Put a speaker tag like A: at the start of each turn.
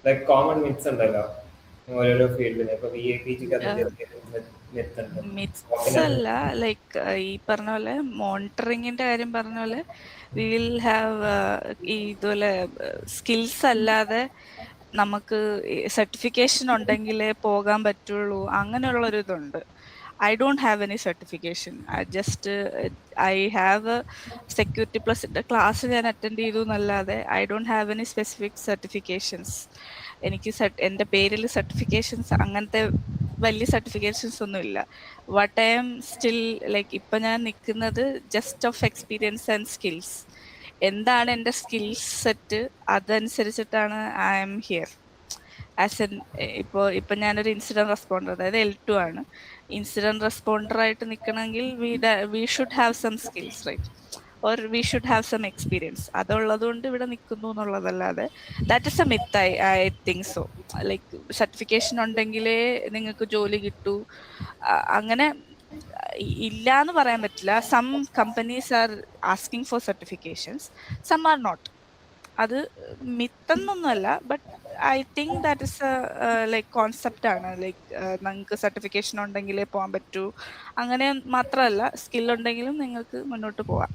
A: Like common myths ഉണ്ടല്ലോ ഓരോരോ ഫീൽഡിൽ. ഇപ്പൊ VAPG മിത്ത് ഉണ്ട്.
B: മിത്സ്
A: സ്പോക്കൺ
B: അല്ല, ലൈക്ക് ഈ പറഞ്ഞ പോലെ മോണിറ്ററിങ്ങിന്റെ കാര്യം പറഞ്ഞ പോലെ വി വിൽ ഹാവ് ഈ ഇതുപോലെ സ്കിൽസ് അല്ലാതെ നമുക്ക് സർട്ടിഫിക്കേഷൻ ഉണ്ടെങ്കിലേ പോകാൻ പറ്റുള്ളൂ, അങ്ങനെയുള്ള ഒരു ഇതുണ്ട്. I don't have any certification. I have security പ്ലസിന്റെ ക്ലാസ് ഞാൻ അറ്റൻഡ് ചെയ്തു എന്നല്ലാതെ I don't have any specific certifications. എനിക്ക് എൻ്റെ പേരിൽ സർട്ടിഫിക്കേഷൻസ് അങ്ങനത്തെ വലിയ സർട്ടിഫിക്കേഷൻസ് ഒന്നും ഇല്ല. What I am still like ഇപ്പൊ ഞാൻ നിൽക്കുന്നത് just of experience and skills. എന്താണ് എൻ്റെ സ്കിൽസ് സെറ്റ്, അതനുസരിച്ചിട്ടാണ് I am here as an. ഇപ്പൊ ഞാനൊരു ഇൻസിഡന്റ് റെസ്പോണ്ടർ, അതായത് L2 ആണ്. ഇൻസിഡന്റ് റെസ്പോണ്ടർ ആയിട്ട് നിൽക്കണമെങ്കിൽ we should have some skills, right? Or we should have some experience. അതുള്ളത് കൊണ്ട് ഇവിടെ നിൽക്കുന്നു എന്നുള്ളതല്ലാതെ that is a myth. I think so. Like certification ഉണ്ടെങ്കിലേ നിങ്ങൾക്ക് ജോലി കിട്ടൂ, അങ്ങനെ ഇല്ല എന്ന് പറയാൻ പറ്റില്ല. Some companies are asking for certifications, some are not. അത് മിത്തെന്നൊന്നുമല്ല, but I think that is like concept ആണ്. ലൈക്ക് നിങ്ങൾക്ക് സർട്ടിഫിക്കേഷൻ ഉണ്ടെങ്കിലേ പോകാൻ പറ്റൂ, അങ്ങനെ മാത്രമല്ല, സ്കിൽ ഉണ്ടെങ്കിലും നിങ്ങൾക്ക് മുന്നോട്ട് പോവാം.